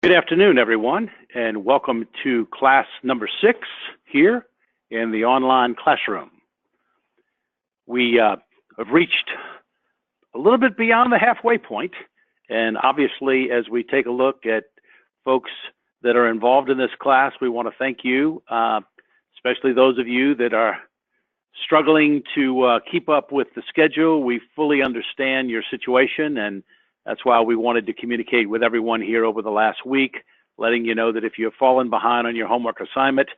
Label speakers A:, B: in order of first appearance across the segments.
A: Good afternoon, everyone, and welcome to class number 6 here in the online classroom. We have reached a little bit beyond the halfway point, and obviously, as we take a look at folks that are involved in this class, we want to thank you, especially those of you that are struggling to keep up with the schedule. We fully understand your situation, and that's why we wanted to communicate with everyone here over the last week, letting you know that if you've fallen behind on your homework assignment,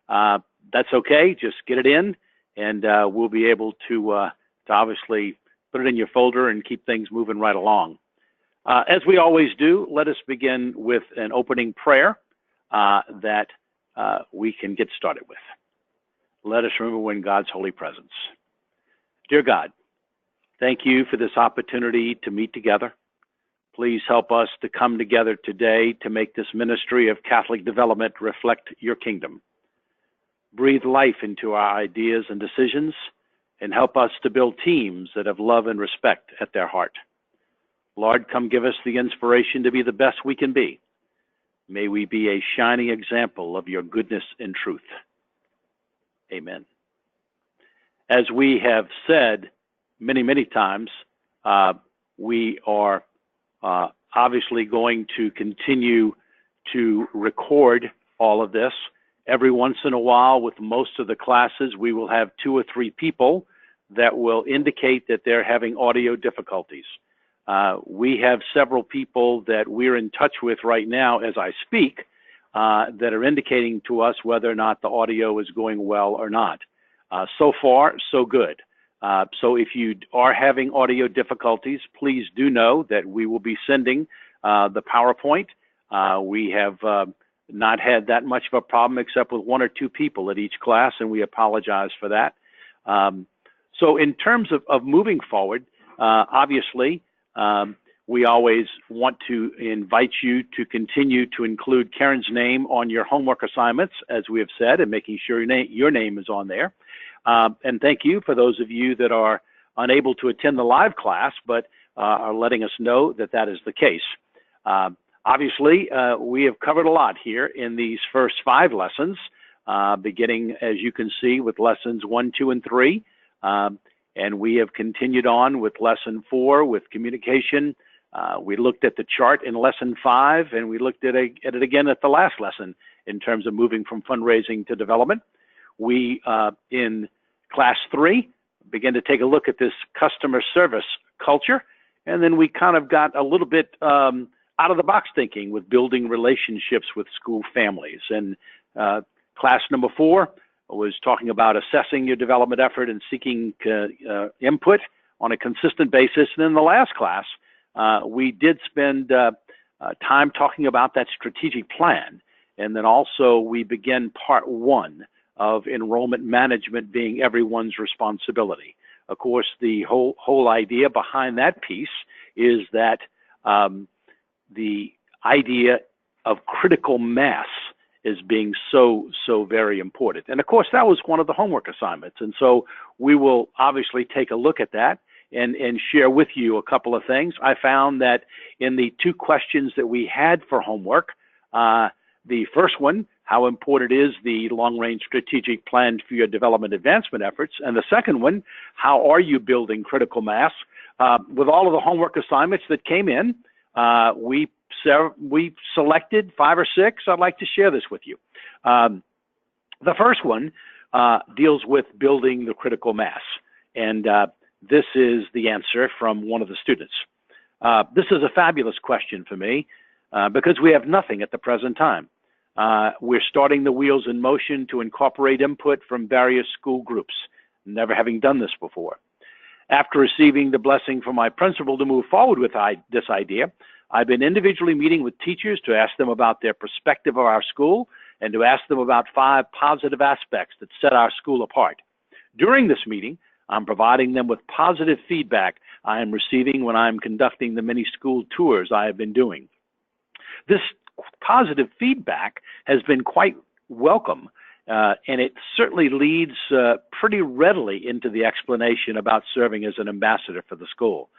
A: that's okay. Just get it in, and we'll be able to obviously put it in your folder and keep things moving right along. As we always do, let us begin with an opening prayer that we can get started with. Let us remember we're in God's holy presence. Dear God, thank you for this opportunity to meet together. Please help us to come together today to make this ministry of Catholic development reflect your kingdom. Breathe life into our ideas and decisions, and help us to build teams that have love and respect at their heart. Lord, come give us the inspiration to be the best we can be. May we be a shining example of your goodness and truth. Amen. As we have said many, many times, we are obviously going to continue to record all of this. Every once in a while, with most of the classes, we will have 2 or 3 people that will indicate that they're having audio difficulties. We have several people that we're in touch with right now as I speak that are indicating to us whether or not the audio is going well or not. So far, so good. So if you are having audio difficulties, please do know that we will be sending the PowerPoint. We have not had that much of a problem except with 1 or 2 people at each class, and we apologize for that. So in terms of moving forward, obviously, we always want to invite you to continue to include Karen's name on your homework assignments, as we have said, and making sure your name is on there. And thank you for those of you that are unable to attend the live class, but are letting us know that that is the case. Obviously, we have covered a lot here in these first 5 lessons, beginning, as you can see, with lessons 1, 2, and 3. And we have continued on with lesson 4 with communication. We looked at the chart in lesson 5, and we looked at it again at the last lesson in terms of moving from fundraising to development. We, in class 3, began to take a look at this customer service culture, and then we kind of got a little bit out of the box thinking with building relationships with school families. And class number 4 was talking about assessing your development effort and seeking input on a consistent basis. And in the last class, we did spend time talking about that strategic plan. And then also we begin part 1 of enrollment management being everyone's responsibility. Of course, the whole idea behind that piece is that the idea of critical mass is being so very important. And of course, that was one of the homework assignments. And so we will obviously take a look at that and share with you a couple of things. I found that in the 2 questions that we had for homework, the first one, how important is the long-range strategic plan for your development advancement efforts? And the second one, how are you building critical mass? With all of the homework assignments that came in, we selected 5 or 6. I'd like to share this with you. The first one deals with building the critical mass. And this is the answer from one of the students. This is a fabulous question for me because we have nothing at the present time. We're starting the wheels in motion to incorporate input from various school groups, never having done this before. After receiving the blessing from my principal to move forward with this idea, I've been individually meeting with teachers to ask them about their perspective of our school and to ask them about 5 positive aspects that set our school apart. During this meeting, I'm providing them with positive feedback I am receiving when I'm conducting the many school tours I have been doing. This positive feedback has been quite welcome, and it certainly leads pretty readily into the explanation about serving as an ambassador for the school.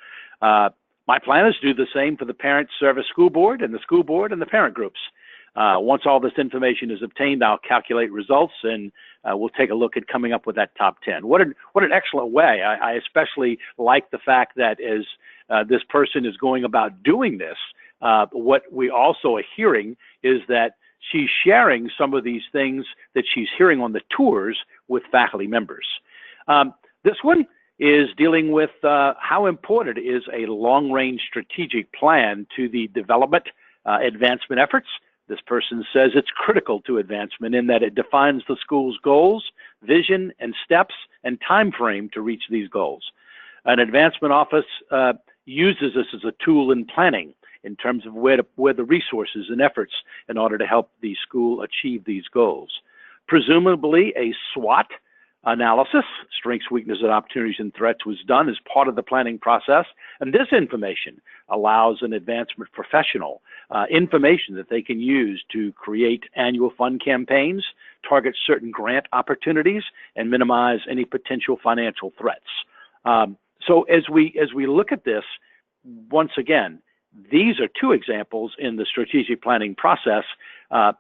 A: My plan is to do the same for the Parent Service School Board and the school board and the parent groups. Once all this information is obtained, I'll calculate results, and we'll take a look at coming up with that top 10. What an excellent way. I especially like the fact that as this person is going about doing this, what we also are hearing is that she's sharing some of these things that she's hearing on the tours with faculty members. This one is dealing with how important is a long-range strategic plan to the development advancement efforts. This person says it's critical to advancement in that it defines the school's goals, vision, and steps, and time frame to reach these goals. An advancement office uses this as a tool in planning in terms of where the resources and efforts in order to help the school achieve these goals. Presumably a SWOT analysis, strengths, weaknesses, opportunities, and threats, was done as part of the planning process. And this information allows an advancement professional information that they can use to create annual fund campaigns, target certain grant opportunities, and minimize any potential financial threats. So as we look at this, once again, these are two examples in the strategic planning process,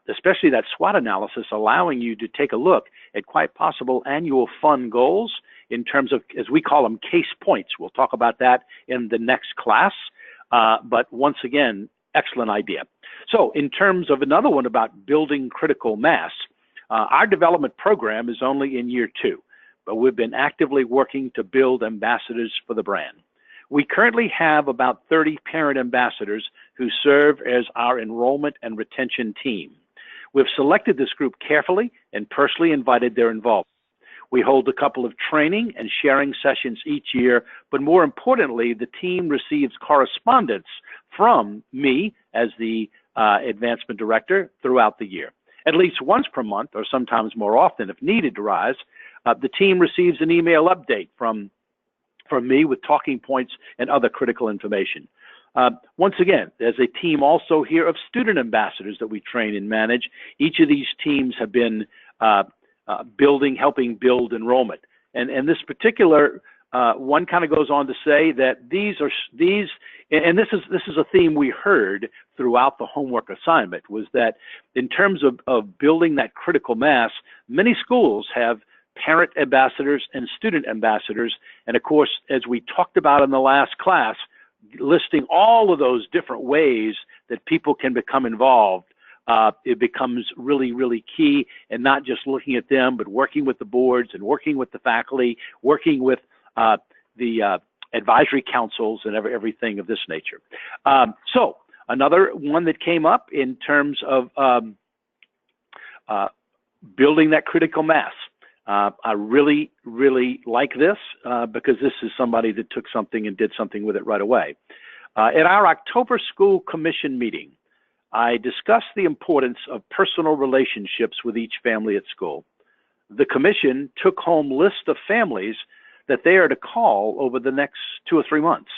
A: especially that SWOT analysis, allowing you to take a look at quite possible annual fund goals in terms of, as we call them, case points. We'll talk about that in the next class, but once again, excellent idea. So in terms of another one about building critical mass, our development program is only in year 2, but we've been actively working to build ambassadors for the brand. We currently have about 30 parent ambassadors who serve as our enrollment and retention team. We've selected this group carefully and personally invited their involvement. We hold a couple of training and sharing sessions each year, but more importantly, the team receives correspondence from me as the advancement director throughout the year. At least once per month, or sometimes more often if needed arise, the team receives an email update from me with talking points and other critical information. Once again, there's a team also here of student ambassadors that we train and manage. Each of these teams have been helping build enrollment. And this particular one kind of goes on to say that and this is a theme we heard throughout the homework assignment, was that in terms of building that critical mass, many schools have parent ambassadors and student ambassadors. And of course, as we talked about in the last class, listing all of those different ways that people can become involved, it becomes really, really key, and not just looking at them, but working with the boards and working with the faculty, working with the advisory councils and everything of this nature. So another one that came up in terms of building that critical mass. I really, really like this because this is somebody that took something and did something with it right away. At our October school commission meeting, I discussed the importance of personal relationships with each family at school. The commission took home lists of families that they are to call over the next 2 or 3 months.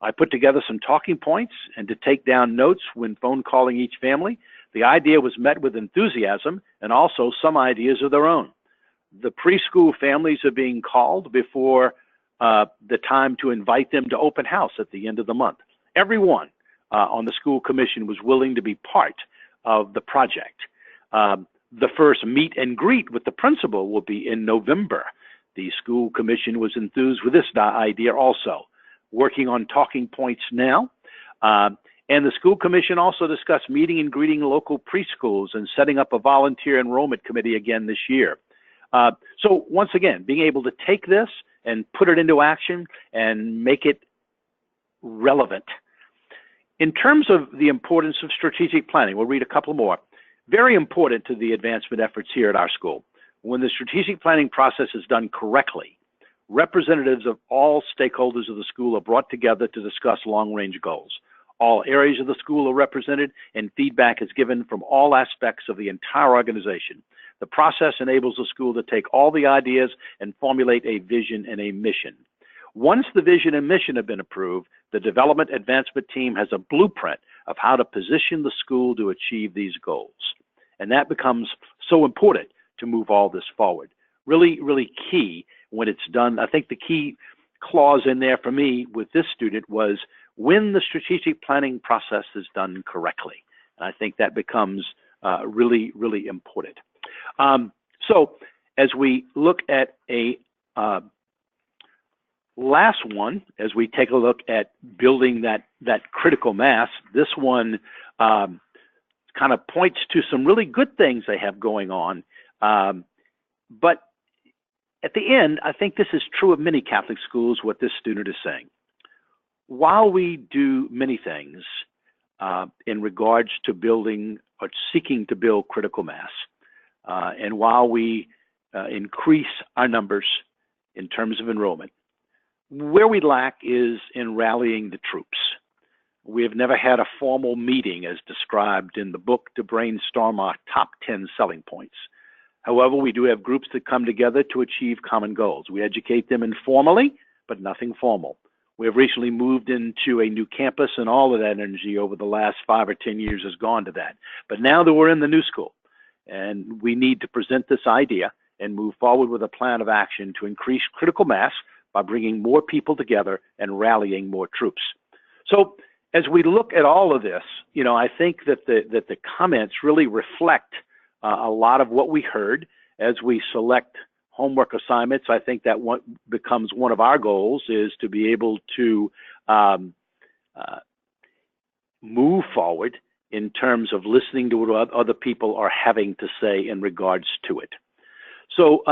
A: I put together some talking points and to take down notes when phone calling each family. The idea was met with enthusiasm and also some ideas of their own. The preschool families are being called before the time to invite them to open house at the end of the month. Everyone on the school commission was willing to be part of the project. The first meet and greet with the principal will be in November. The school commission was enthused with this idea also, working on talking points now. And the school commission also discussed meeting and greeting local preschools and setting up a volunteer enrollment committee again this year. So once again, being able to take this and put it into action and make it relevant. In terms of the importance of strategic planning, we'll read a couple more. Very important to the advancement efforts here at our school. When the strategic planning process is done correctly, representatives of all stakeholders of the school are brought together to discuss long-range goals. All areas of the school are represented and feedback is given from all aspects of the entire organization. The process enables the school to take all the ideas and formulate a vision and a mission. Once the vision and mission have been approved, the development advancement team has a blueprint of how to position the school to achieve these goals. And that becomes so important to move all this forward. Really, really key when it's done. I think the key clause in there for me with this student was when the strategic planning process is done correctly. And I think that becomes really, really important. So as we look at a last one, as we take a look at building that critical mass, this one kind of points to some really good things they have going on. But at the end, I think this is true of many Catholic schools, what this student is saying. While we do many things in regards to building or seeking to build critical mass, and while we increase our numbers in terms of enrollment, where we lack is in rallying the troops. We have never had a formal meeting as described in the book to brainstorm our top 10 selling points. However, we do have groups that come together to achieve common goals. We educate them informally, but nothing formal. We have recently moved into a new campus, and all of that energy over the last 5 or 10 years has gone to that. But now that we're in the new school, and we need to present this idea and move forward with a plan of action to increase critical mass by bringing more people together and rallying more troops. So as we look at all of this, I think that the comments really reflect a lot of what we heard as we select homework assignments. I think that what becomes one of our goals is to be able to move forward in terms of listening to what other people are having to say in regards to it. So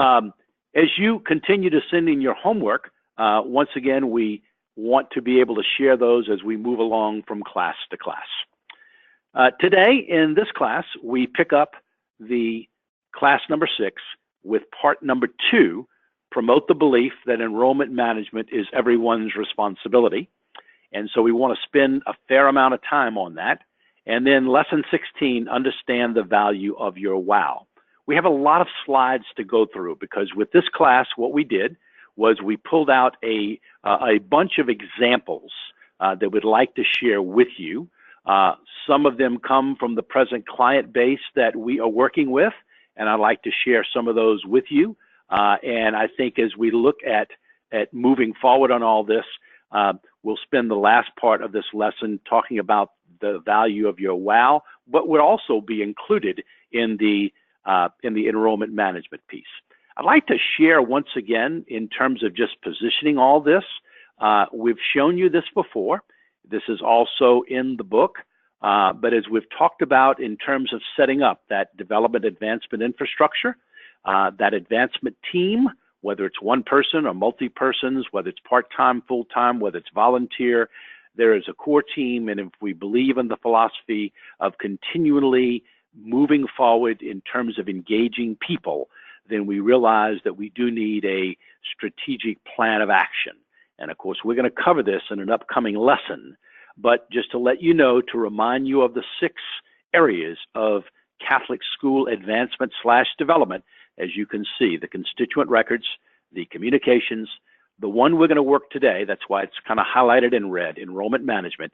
A: as you continue to send in your homework, once again, we want to be able to share those as we move along from class to class. Today in this class, we pick up the class number 6 with part number 2, promote the belief that enrollment management is everyone's responsibility. And so we want to spend a fair amount of time on that. And then lesson 16, understand the value of your wow. We have a lot of slides to go through because with this class, what we did was we pulled out a bunch of examples that we'd like to share with you. Some of them come from the present client base that we are working with, and I'd like to share some of those with you. And I think as we look at moving forward on all this, we'll spend the last part of this lesson talking about the value of your wow, but would also be included in the enrollment management piece. I'd like to share once again in terms of just positioning all this. We've shown you this before. This is also in the book, but as we've talked about in terms of setting up that development advancement infrastructure, that advancement team, whether it's one person or multi-persons, whether it's part-time, full-time, whether it's volunteer, there is a core team, and if we believe in the philosophy of continually moving forward in terms of engaging people, then we realize that we do need a strategic plan of action. And of course, we're going to cover this in an upcoming lesson, but just to let you know, to remind you of the 6 areas of Catholic school advancement / development, as you can see, the constituent records, the communications, the one we're going to work today, that's why it's kind of highlighted in red, enrollment management,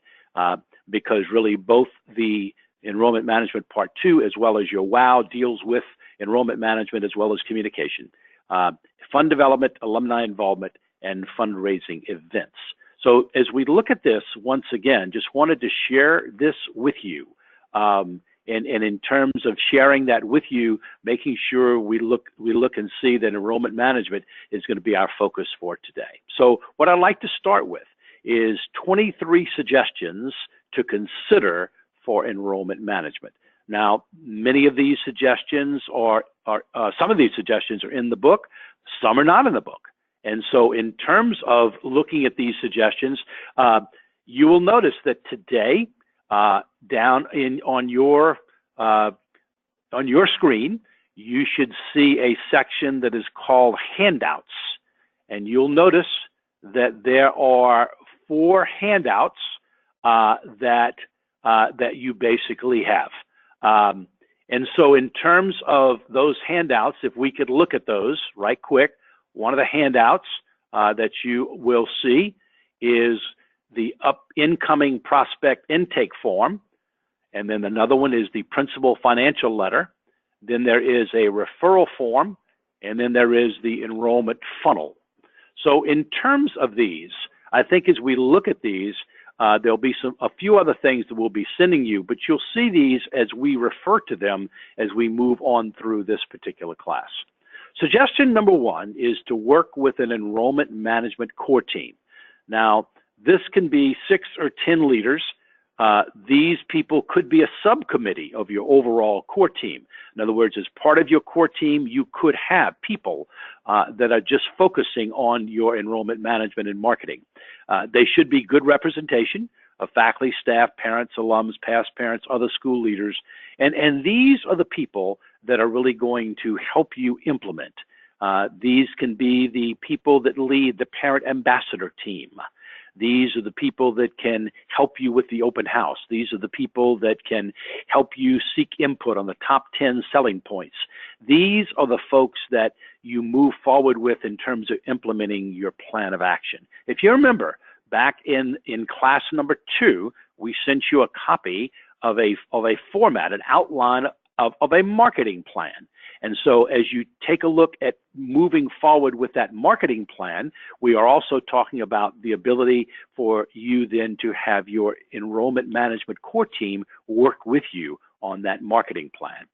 A: because really both the enrollment management part 2 as well as your WOW deals with enrollment management as well as communication, fund development, alumni involvement, and fundraising events. So as we look at this, once again, just wanted to share this with you. And in terms of sharing that with you, making sure we look and see that enrollment management is going to be our focus for today. So what I'd like to start with is 23 suggestions to consider for enrollment management. Now, many of these suggestions some of these suggestions are in the book, some are not in the book. And so in terms of looking at these suggestions, you will notice that today, down on your screen, you should see a section that is called handouts. And you'll notice that there are 4 handouts that you basically have. And so in terms of those handouts, if we could look at those right quick, one of the handouts that you will see is the incoming prospect intake form. And then another one is the principal financial letter. Then there is a referral form, and then there is the enrollment funnel. So in terms of these, I think as we look at these, There'll be a few other things that we'll be sending you, but you'll see these as we refer to them as we move on through this particular class. Suggestion number 1 is to work with an enrollment management core team. Now, this can be 6 or 10 leaders. These people could be a subcommittee of your overall core team. In other words, as part of your core team, you could have people that are just focusing on your enrollment management and marketing. They should be good representation of faculty, staff, parents, alums, past parents, other school leaders. And these are the people that are really going to help you implement. These can be the people that lead the parent ambassador team. These are the people that can help you with the open house. These are the people that can help you seek input on the top 10 selling points. These are the folks that you move forward with in terms of implementing your plan of action. If you remember, back in class number 2, we sent you a copy of a format, an outline of a marketing plan. And so as you take a look at moving forward with that marketing plan, we are also talking about the ability for you then to have your enrollment management core team work with you on that marketing plan.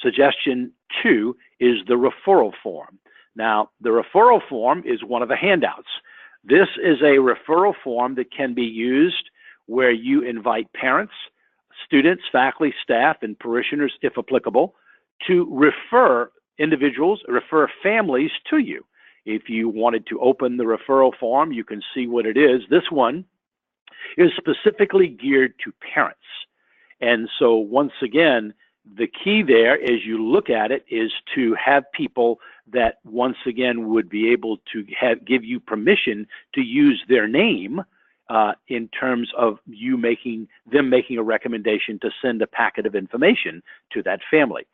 A: Suggestion 2 is the referral form. Now, the referral form is one of the handouts. This is a referral form that can be used where you invite parents, students, faculty, staff, and parishioners, if applicable, to refer individuals, refer families to you. If you wanted to open the referral form, you can see what it is. This one is specifically geared to parents. And so once again, the key there as you look at it is to have people that once again would be able to give you permission to use their name in terms of you making a recommendation to send a packet of information to that family.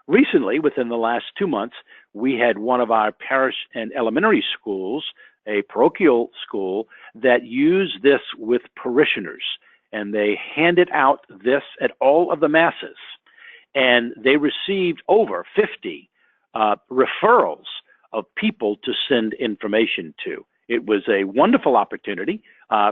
A: Recently, within the last 2 months, we had one of our parish and elementary schools, a parochial school, that used this with parishioners, and they handed out this at all of the masses, and they received over 50 referrals of people to send information to. It was a wonderful opportunity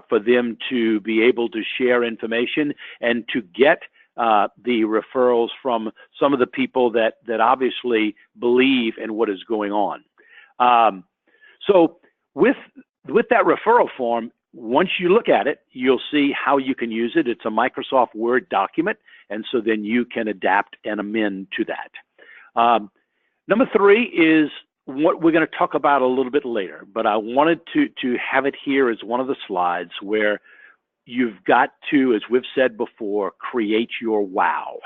A: for them to be able to share information and to get the referrals from some of the people that obviously believe in what is going on. So with that referral form, once you look at it, you'll see how you can use it. It's a Microsoft Word document, and so then you can adapt and amend to that. Number 3 is what we're going to talk about a little bit later, but I wanted to have it here as one of the slides where you've got to, as we've said before, create your wow.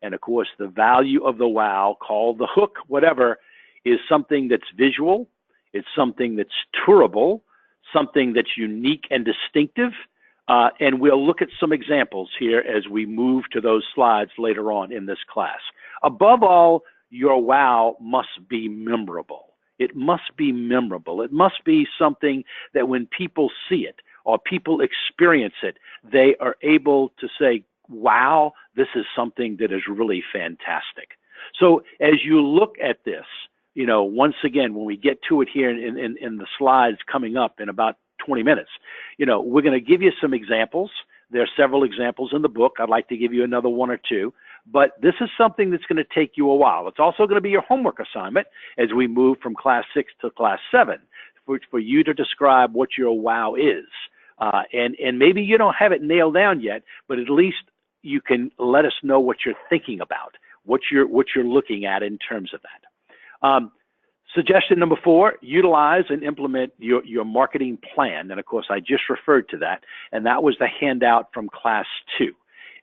A: And of course, the value of the wow, called the hook, whatever, is something that's visual, it's something that's tourable, something that's unique and distinctive, and we'll look at some examples here as we move to those slides later on in this class. Above all, your wow must be memorable. It must be memorable. It must be something that when people see it or people experience it, they are able to say, wow, this is something that is really fantastic. So as you look at this, you know, once again, when we get to it here in the slides coming up in about 20 minutes, you know, we're going to give you some examples. There are several examples in the book. I'd like to give you another 1 or 2, but this is something that's going to take you a while. It's also going to be your homework assignment as we move from class 6 to class 7 for you to describe what your wow is. And maybe you don't have it nailed down yet, but at least you can let us know what you're thinking about, what you're looking at in terms of that. Suggestion number 4, utilize and implement your marketing plan. And of course, I just referred to that, and that was the handout from class 2.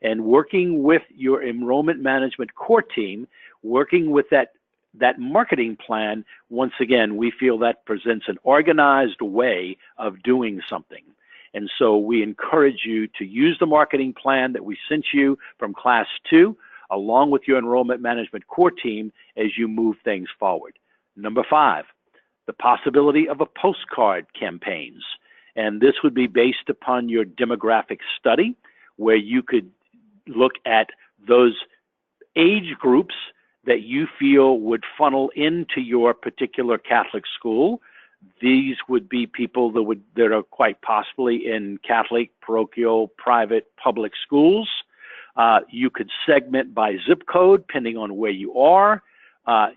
A: And working with your enrollment management core team, working with that marketing plan, once again, we feel that presents an organized way of doing something. And so we encourage you to use the marketing plan that we sent you from class 2, along with your enrollment management core team as you move things forward. Number 5, the possibility of a postcard campaigns. And this would be based upon your demographic study, where you could look at those age groups that you feel would funnel into your particular Catholic school. These would be people that are quite possibly in Catholic, parochial, private, public schools. You could segment by zip code, depending on where you are.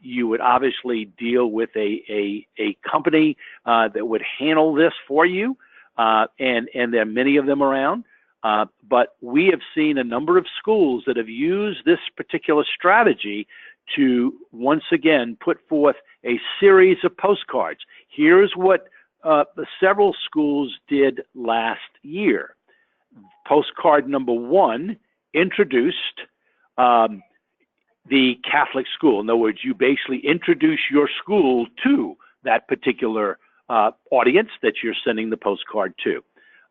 A: You would obviously deal with a company that would handle this for you, and there are many of them around. But we have seen a number of schools that have used this particular strategy to once again put forth a series of postcards. Here's what several schools did last year. Postcard number 1 introduced the Catholic school. In other words, you basically introduce your school to that particular audience that you're sending the postcard to.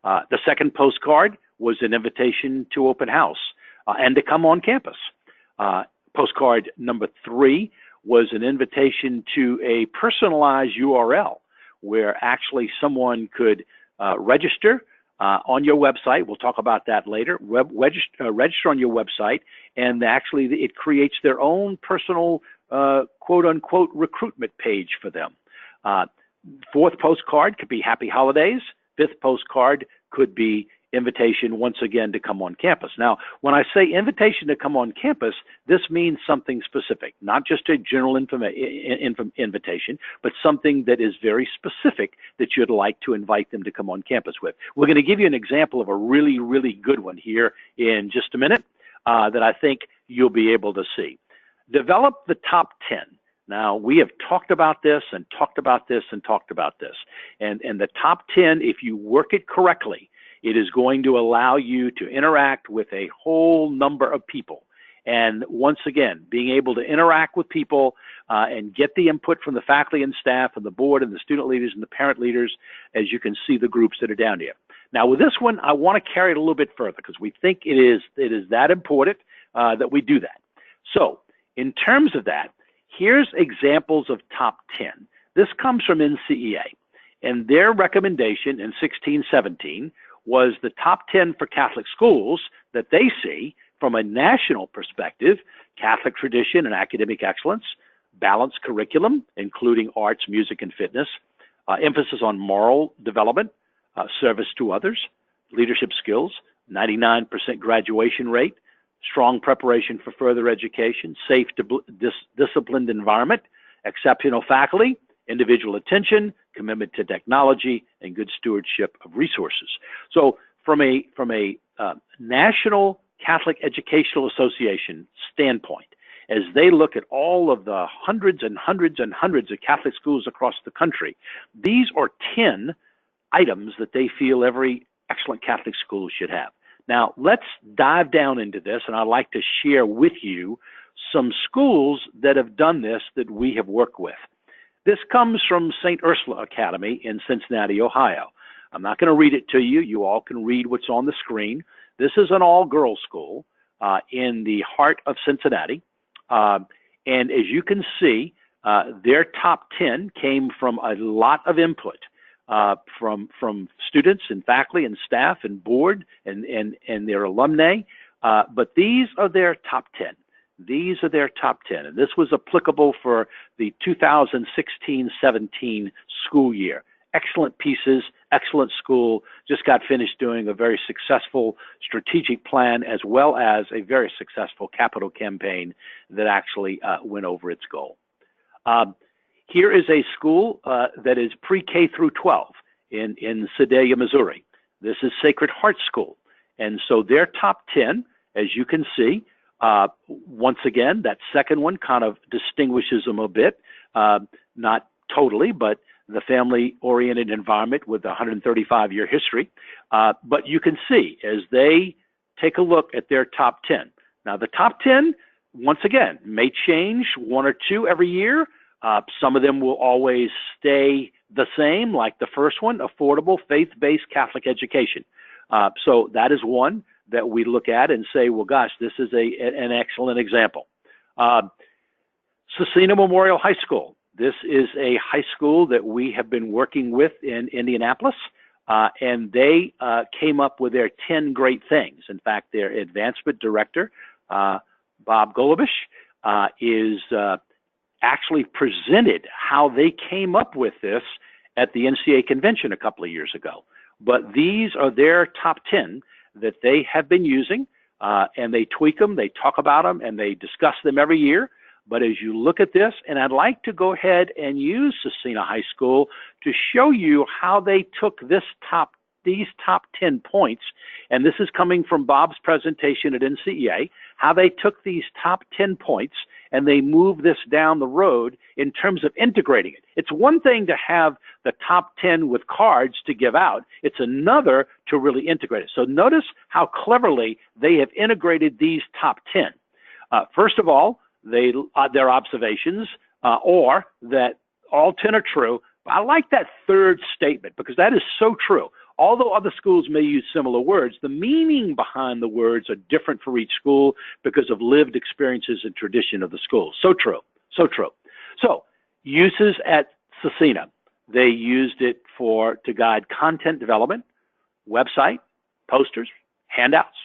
A: The second postcard was an invitation to open house and to come on campus. Postcard number 3 was an invitation to a personalized URL where actually someone could register on your website. We'll talk about that later. Register on your website, and actually it creates their own personal quote-unquote recruitment page for them. Fourth postcard could be happy holidays. Fifth postcard could be invitation once again to come on campus. Now, when I say invitation to come on campus, this means something specific, not just a general invitation, but something that is very specific that you'd like to invite them to come on campus with. We're going to give you an example of a really, really good one here in just a minute that I think you'll be able to see. Develop the top 10. Now, we have talked about this and talked about this and talked about this. And the top 10, if you work it correctly, it is going to allow you to interact with a whole number of people. And once again, being able to interact with people and get the input from the faculty and staff and the board and the student leaders and the parent leaders, as you can see the groups that are down here. Now, with this one, I want to carry it a little bit further because we think it is that important that we do that. So in terms of that, here's examples of top 10. This comes from NCEA, and their recommendation in 16-17 was the top 10 for Catholic schools that they see from a national perspective: Catholic tradition and academic excellence, balanced curriculum, including arts, music, and fitness, emphasis on moral development, service to others, leadership skills, 99% graduation rate, strong preparation for further education, safe, disciplined environment, exceptional faculty, individual attention, commitment to technology, and good stewardship of resources. So from a National Catholic Educational Association standpoint, as they look at all of the hundreds and hundreds and hundreds of Catholic schools across the country, these are 10 items that they feel every excellent Catholic school should have. Now, let's dive down into this, and I'd like to share with you some schools that have done this that we have worked with. This comes from St. Ursula Academy in Cincinnati, Ohio. I'm not going to read it to you. You all can read what's on the screen. This is an all-girls school in the heart of Cincinnati. And as you can see, their top 10 came from a lot of input from students and faculty and staff and board and their alumni. But these are their top 10. These are their top 10. And this was applicable for the 2016-17 school year. Excellent pieces, excellent school, just got finished doing a very successful strategic plan as well as a very successful capital campaign that actually went over its goal. Here is a school that is pre-K through 12 in Sedalia, Missouri. This is Sacred Heart School. And so their top 10, as you can see, once again, that second one kind of distinguishes them a bit, not totally, but the family-oriented environment with a 135-year history. But you can see as they take a look at their top 10. Now, the top 10, once again, may change one or two every year. Some of them will always stay the same, like the first one, affordable faith-based Catholic education. So that is one that we look at and say, well, gosh, this is an excellent example. Cecina Memorial High School. This is a high school that we have been working with in Indianapolis, and they came up with their 10 great things. In fact, their advancement director, Bob Golubish, is actually presented how they came up with this at the NCAA convention a couple of years ago. But these are their top 10 that they have been using, and they tweak them, they talk about them, and they discuss them every year. But as you look at this, and I'd like to go ahead and use Scecina High School to show you how they took these top 10 points, and this is coming from Bob's presentation at NCEA, how they took these top 10 points and they moved this down the road in terms of integrating it. It's one thing to have the top 10 with cards to give out. It's another to really integrate it. So notice how cleverly they have integrated these top 10. First of all, their observations or that all 10 are true. I like that third statement because that is so true. Although other schools may use similar words, the meaning behind the words are different for each school because of lived experiences and tradition of the school. So true, so true. So uses at Scecina, they used it to guide content development, website, posters, handouts,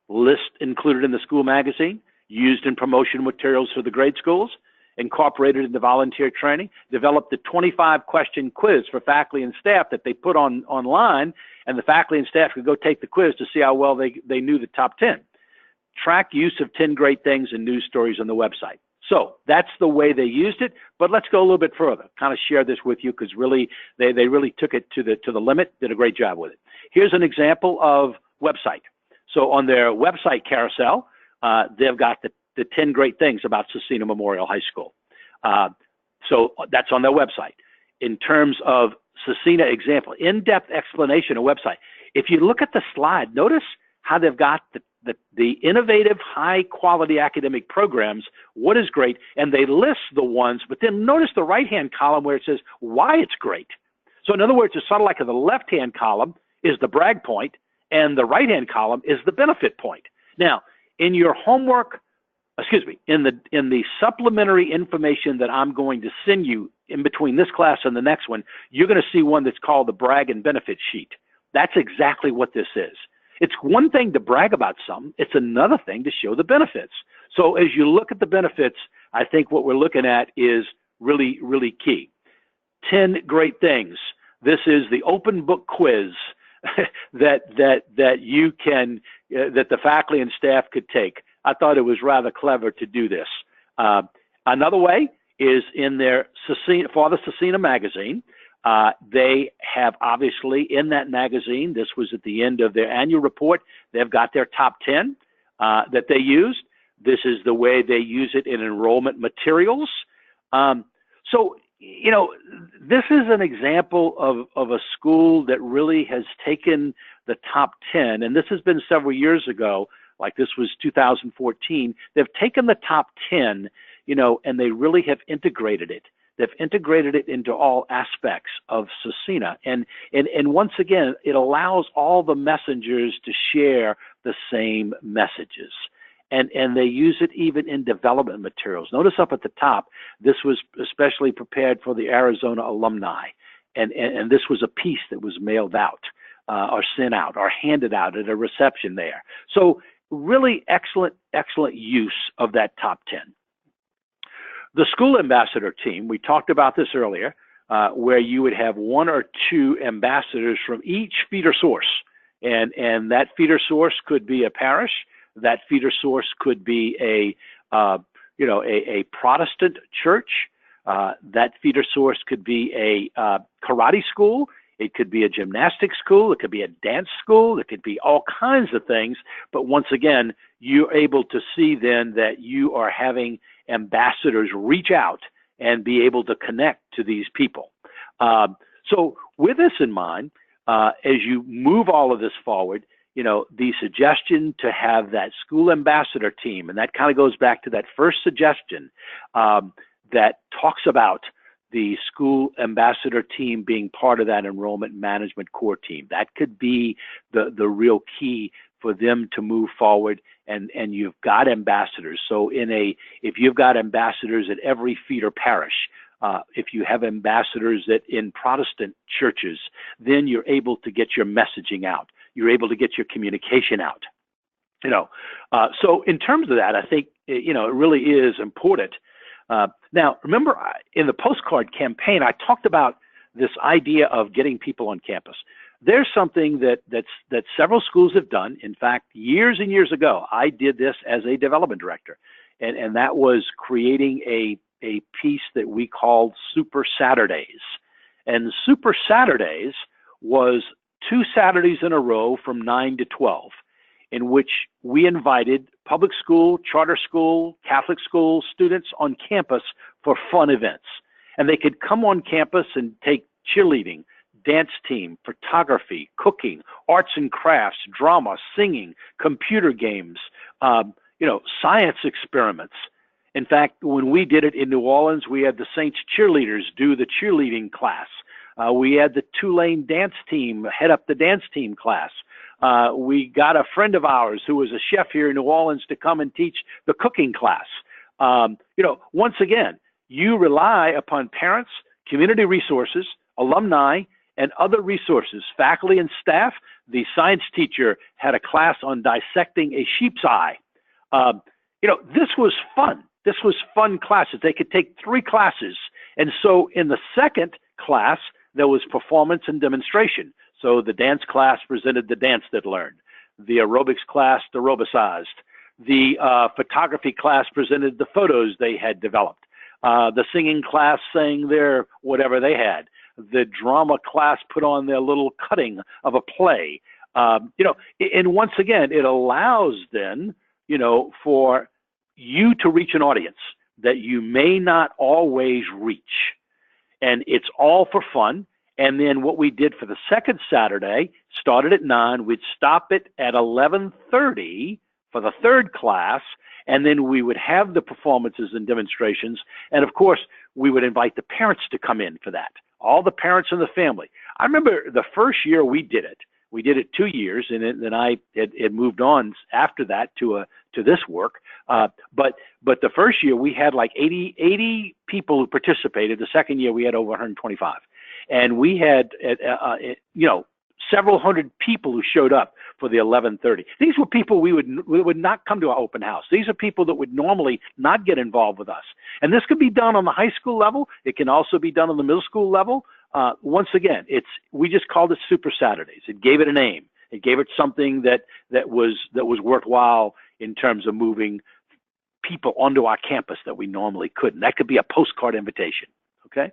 A: lists included in the school magazine, used in promotion materials for the grade schools, incorporated into volunteer training, developed the 25-question quiz for faculty and staff that they put online, and the faculty and staff could go take the quiz to see how well they knew the top 10. Track use of 10 great things and news stories on the website. So that's the way they used it, but let's go a little bit further, kind of share this with you because really they really took it to the limit, did a great job with it. Here's an example of website. So on their website carousel, they've got the 10 great things about Scecina Memorial High School. So that's on their website. In terms of Scecina example, in-depth explanation of website. If you look at the slide, notice how they've got the innovative, high-quality academic programs, what is great, and they list the ones, but then notice the right-hand column where it says why it's great. So in other words, it's sort of like the left-hand column is the brag point, and the right-hand column is the benefit point. Now, in your homework, in the supplementary information that I'm going to send you in between this class and the next one, you're going to see one that's called the brag and benefit sheet. That's exactly what this is. It's one thing to brag about something. It's another thing to show the benefits. So as you look at the benefits, I think what we're looking at is really, really key. 10 great things. This is the open book quiz that you can, that the faculty and staff could take. I thought it was rather clever to do this. Another way is in their for the Scecina magazine. They have obviously in that magazine, this was at the end of their annual report, they've got their top 10 that they used. This is the way they use it in enrollment materials. So, you know, this is an example of a school that really has taken the top 10, and this has been several years ago, like this was 2014. They've taken the top 10, you know, and they really have integrated it. They've integrated it into all aspects of Scecina. And once again, it allows all the messengers to share the same messages. And they use it even in development materials. Notice up at the top, this was especially prepared for the Arizona alumni. And this was a piece that was mailed out or sent out or handed out at a reception there. So really excellent, excellent use of that top 10. The school ambassador team, we talked about this earlier, where you would have one or two ambassadors from each feeder source. And that feeder source could be a parish. That feeder source could be a Protestant church. That feeder source could be a karate school. It could be a gymnastics school. It could be a dance school. It could be all kinds of things. But once again, you're able to see then that you are having ambassadors reach out and be able to connect to these people. So with this in mind, as you move all of this forward, you know, the suggestion to have that school ambassador team, and that kind of goes back to that first suggestion that talks about the school ambassador team being part of that enrollment management core team. That could be the real key for them to move forward, and you've got ambassadors. So if you've got ambassadors at every feeder parish, if you have ambassadors in Protestant churches, then you're able to get your messaging out. You're able to get your communication out. You know, so in terms of that, I think, you know, it really is important. Now, remember in the postcard campaign, I talked about this idea of getting people on campus. There's something that several schools have done. In fact, years and years ago, I did this as a development director, and that was creating a piece that we called Super Saturdays. And Super Saturdays was 2 Saturdays in a row from 9 to 12, in which we invited public school, charter school, Catholic school students on campus for fun events. And they could come on campus and take cheerleading, dance team, photography, cooking, arts and crafts, drama, singing, computer games, science experiments. In fact, when we did it in New Orleans, we had the Saints cheerleaders do the cheerleading class. We had the Tulane dance team head up the dance team class. We got a friend of ours who was a chef here in New Orleans to come and teach the cooking class. Once again, you rely upon parents, community resources, alumni, and other resources, faculty and staff. The science teacher had a class on dissecting a sheep's eye. This was fun. This was fun classes. They could take 3 classes. And so in the second class, there was performance and demonstration. So the dance class presented the dance they'd learned. The aerobics class aerobicized. The photography class presented the photos they had developed. The singing class sang their whatever they had. The drama class put on their little cutting of a play. And once again, it allows then, for you to reach an audience that you may not always reach. And it's all for fun. And then what we did for the second Saturday, started at 9, we'd stop it at 11:30 for the third class, and then we would have the performances and demonstrations. And of course, we would invite the parents to come in for that, all the parents in the family. I remember the first year we did it 2 years, and then I had moved on after that to this work. But the first year we had like 80 people who participated. The second year we had over 125, and we had several hundred people who showed up for the 11:30. These were people we would not come to our open house. These are people that would normally not get involved with us. And this could be done on the high school level. It can also be done on the middle school level. Once again, we just called it Super Saturdays. It gave it a name. It gave it something that was worthwhile in terms of moving people onto our campus that we normally couldn't. That could be a postcard invitation. Okay.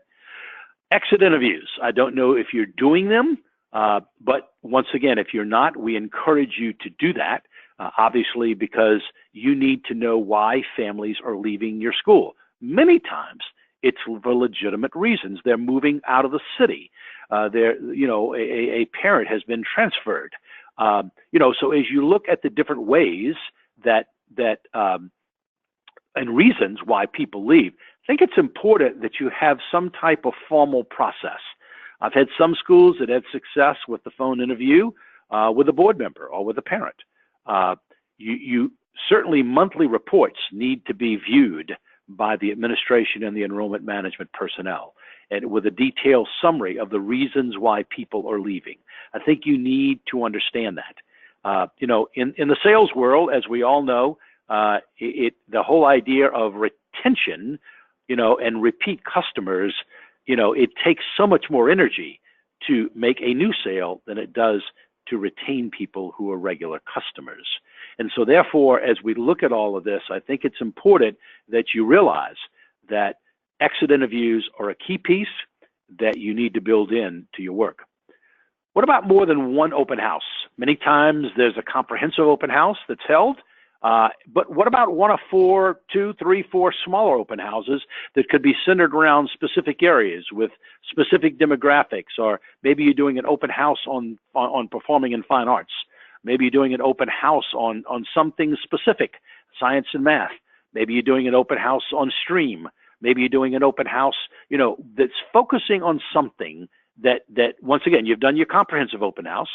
A: Exit interviews. I don't know if you're doing them, but once again, if you're not, we encourage you to do that. Obviously, because you need to know why families are leaving your school. Many times, it's for legitimate reasons. They're moving out of the city. A parent has been transferred. So as you look at the different ways and reasons why people leave, I think it's important that you have some type of formal process. I've had some schools that had success with the phone interview with a board member or with a parent. You certainly monthly reports need to be viewed by the administration and the enrollment management personnel, and with a detailed summary of the reasons why people are leaving. I think you need to understand that. In the sales world, as we all know, the whole idea of retention, and repeat customers, it takes so much more energy to make a new sale than it does to retain people who are regular customers. And so therefore, as we look at all of this, I think it's important that you realize that exit interviews are a key piece that you need to build in to your work. What about more than one open house? Many times there's a comprehensive open house that's held, but what about one of 4, 2, 3, 4 smaller open houses that could be centered around specific areas with specific demographics? Or maybe you're doing an open house on performing in fine arts. Maybe you're doing an open house on something specific, science and math. Maybe you're doing an open house on STREAM. Maybe you're doing an open house, that's focusing on something that once again, you've done your comprehensive open house.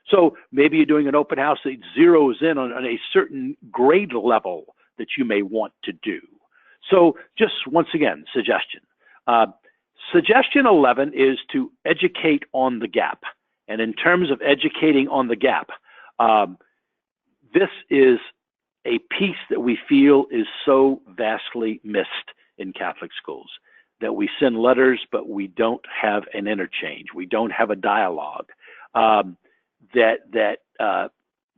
A: So maybe you're doing an open house that zeroes in on a certain grade level that you may want to do. So just once again, suggestion. Suggestion 11 is to educate on the gap. And in terms of educating on the gap, this is a piece that we feel is so vastly missed in Catholic schools. that we send letters, but we don't have an interchange. We don't have a dialogue.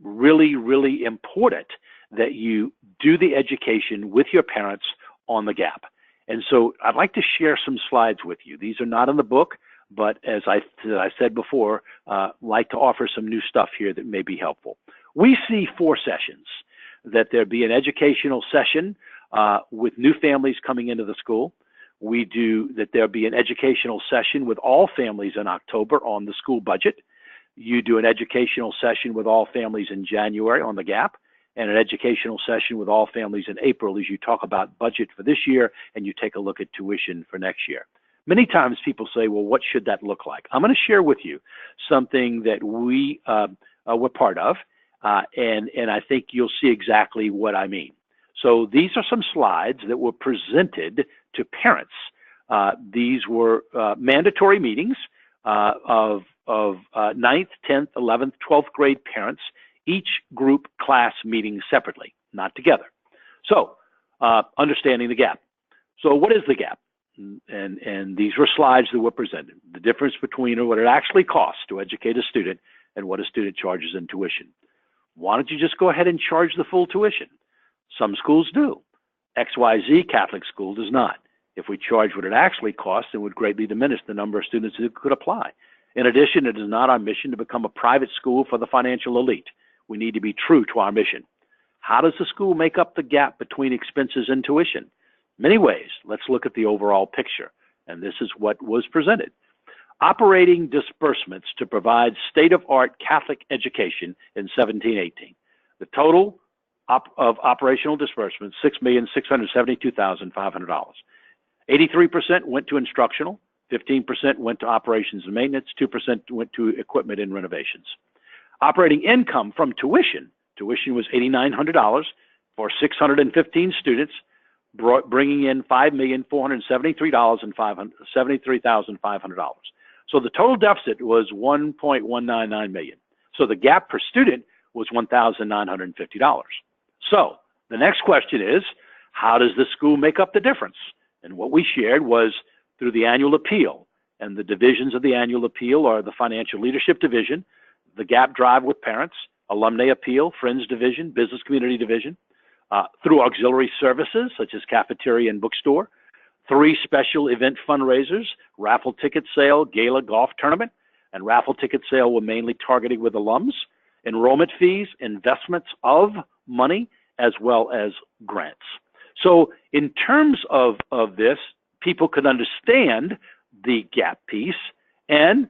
A: Really, really important that you do the education with your parents on the gap. And so I'd like to share some slides with you. These are not in the book, but as I said before, like to offer some new stuff here that may be helpful. We see 4 sessions, that there be an educational session with new families coming into the school. We do that there be an educational session with all families in October on the school budget. You do an educational session with all families in January on the gap, and an educational session with all families in April as you talk about budget for this year and you take a look at tuition for next year. Many times people say, well, what should that look like? I'm going to share with you something that we were part of, and I think you'll see exactly what I mean. So these are some slides that were presented to parents. These were mandatory meetings of 9th, 10th, 11th, 12th grade parents, each group class meeting separately, not together. So understanding the gap. So what is the gap? And these were slides that were presented. The difference between what it actually costs to educate a student and what a student charges in tuition. Why don't you just go ahead and charge the full tuition? Some schools do. XYZ Catholic school does not. If we charge what it actually costs, it would greatly diminish the number of students who could apply. In addition, it is not our mission to become a private school for the financial elite. We need to be true to our mission. How does the school make up the gap between expenses and tuition? Many ways. Let's look at the overall picture. And this is what was presented. Operating disbursements to provide state-of-art Catholic education in 1718. The total of operational disbursements, $6,672,500. 83% went to instructional, 15% went to operations and maintenance, 2% went to equipment and renovations. Operating income from tuition. Tuition was $8,900 for 615 students, bringing in $5,473,500. So the total deficit was $1.199 million. So the gap per student was $1,950. So the next question is, how does the school make up the difference? And what we shared was through the annual appeal. And the divisions of the annual appeal are the financial leadership division, the gap drive with parents, alumni appeal, friends division, business community division, through auxiliary services such as cafeteria and bookstore, 3 special event fundraisers, raffle ticket sale, gala golf tournament, and raffle ticket sale were mainly targeted with alums, enrollment fees, investments of money, as well as grants. So in terms of this, people could understand the gap piece, and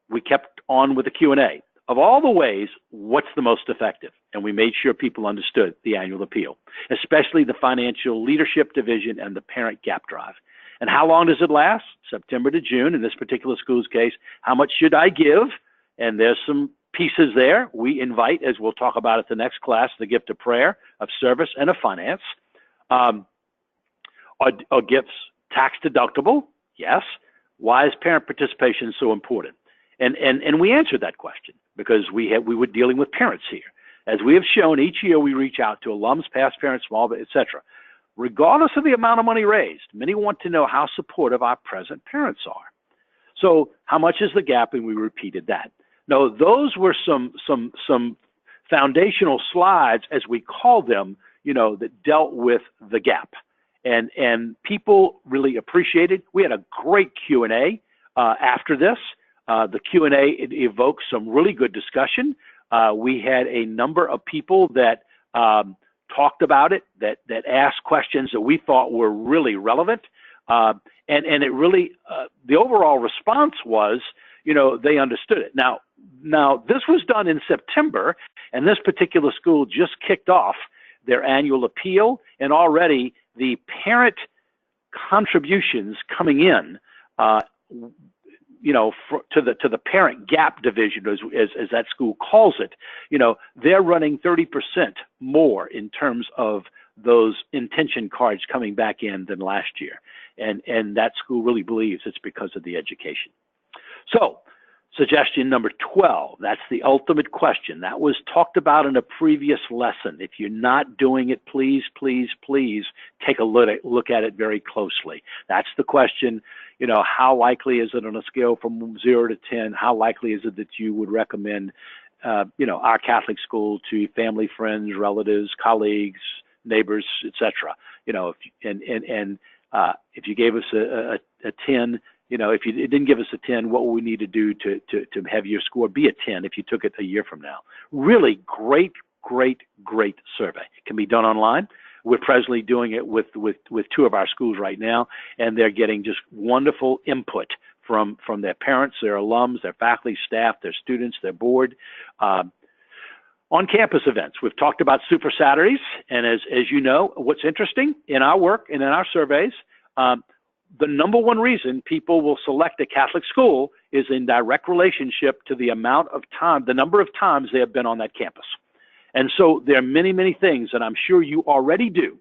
A: we kept on with the Q&A. Of all the ways, what's the most effective? And we made sure people understood the annual appeal, especially the financial leadership division and the parent gap drive. And how long does it last? September to June. In this particular school's case, how much should I give? And there's some pieces there. We invite, as we'll talk about at the next class, the gift of prayer, of service, and of finance. Are gifts tax deductible? Yes. Why is parent participation so important? And we answered that question because we were dealing with parents here. As we have shown, each year we reach out to alums, past parents, small, etc. Regardless of the amount of money raised, many want to know how supportive our present parents are. So how much is the gap? And we repeated that. Now, those were some foundational slides, as we call them, that dealt with the gap. And people really appreciated. We had a great Q&A after this. The Q&A evoked some really good discussion. We had a number of people that talked about it, that asked questions that we thought were really relevant. And it really, the overall response was, they understood it. Now, this was done in September, and this particular school just kicked off their annual appeal, and already the parent contributions coming in, to the parent gap division, as that school calls it, they're running 30% more in terms of those intention cards coming back in than last year. And that school really believes it's because of the education. So Suggestion number 12, that's the ultimate question. That was talked about in a previous lesson. If you're not doing it, please, please, please take a look at it very closely. That's the question, how likely is it on a scale from 0 to 10, how likely is it that you would recommend, our Catholic school to family, friends, relatives, colleagues, neighbors, etc. If you gave us a 10, if you didn't give us a 10, what would we need to do to have your score be a 10 if you took it a year from now? Really great, great, great survey. It can be done online. We're presently doing it with 2 of our schools right now, and they're getting just wonderful input from their parents, their alums, their faculty, staff, their students, their board. On-campus events, we've talked about Super Saturdays, and as you know, what's interesting in our work and in our surveys, the number one reason people will select a Catholic school is in direct relationship to the amount of time, the number of times they have been on that campus. And so there are many, many things that I'm sure you already do,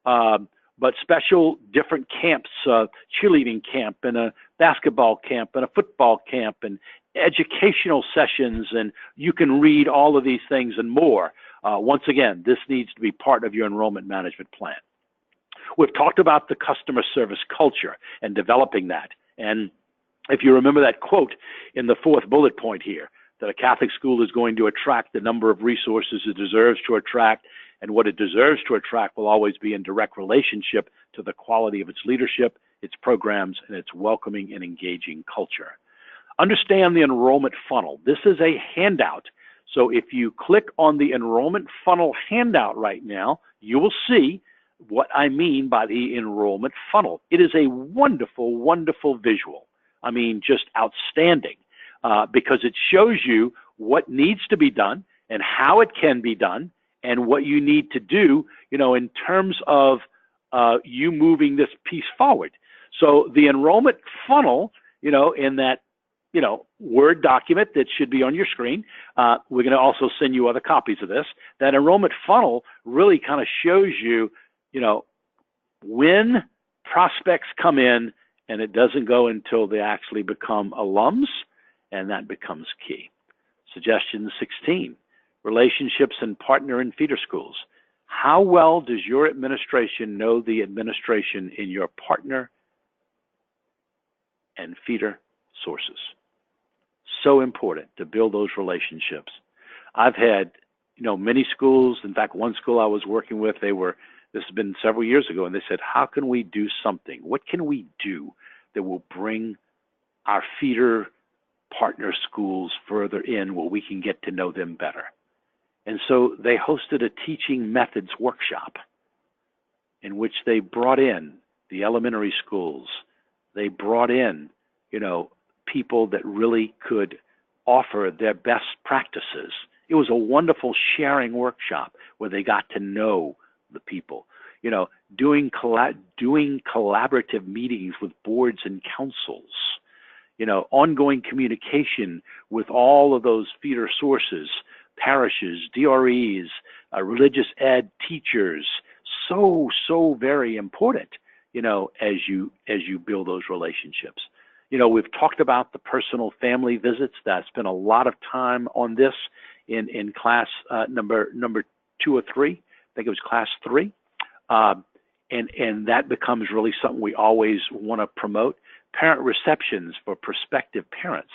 A: but special different camps, cheerleading camp and a basketball camp and a football camp and educational sessions, and you can read all of these things and more. Once again, this needs to be part of your enrollment management plan. We've talked about the customer service culture and developing that. And if you remember that quote in the 4th bullet point here, that a Catholic school is going to attract the number of resources it deserves to attract, and what it deserves to attract will always be in direct relationship to the quality of its leadership, its programs, and its welcoming and engaging culture. Understand the enrollment funnel. This is a handout. So if you click on the enrollment funnel handout right now, you will see what I mean by the enrollment funnel. It is a wonderful, wonderful visual. I mean, just outstanding, because it shows you what needs to be done and how it can be done and what you need to do, in terms of you moving this piece forward. So the enrollment funnel, in that, Word document that should be on your screen. We're going to also send you other copies of this. That enrollment funnel really kind of shows you, when prospects come in, and it doesn't go until they actually become alums, and that becomes key. Suggestion 16, relationships and partner and feeder schools. How well does your administration know the administration in your partner and feeder sources? So important to build those relationships. I've had, many schools. In fact, one school I was working with, this has been several years ago, and they said, how can we do something? What can we do that will bring our feeder partner schools further in where we can get to know them better? And so they hosted a teaching methods workshop in which they brought in the elementary schools. They brought in, people that really could offer their best practices. It was a wonderful sharing workshop where they got to know the people, doing collaborative meetings with boards and councils, ongoing communication with all of those feeder sources, parishes, DREs, religious ed teachers. So very important, as you build those relationships. We've talked about the personal family visits. That's been a lot of time on this in class number 2 or 3. I think it was class 3. And that becomes really something we always want to promote. Parent receptions for prospective parents.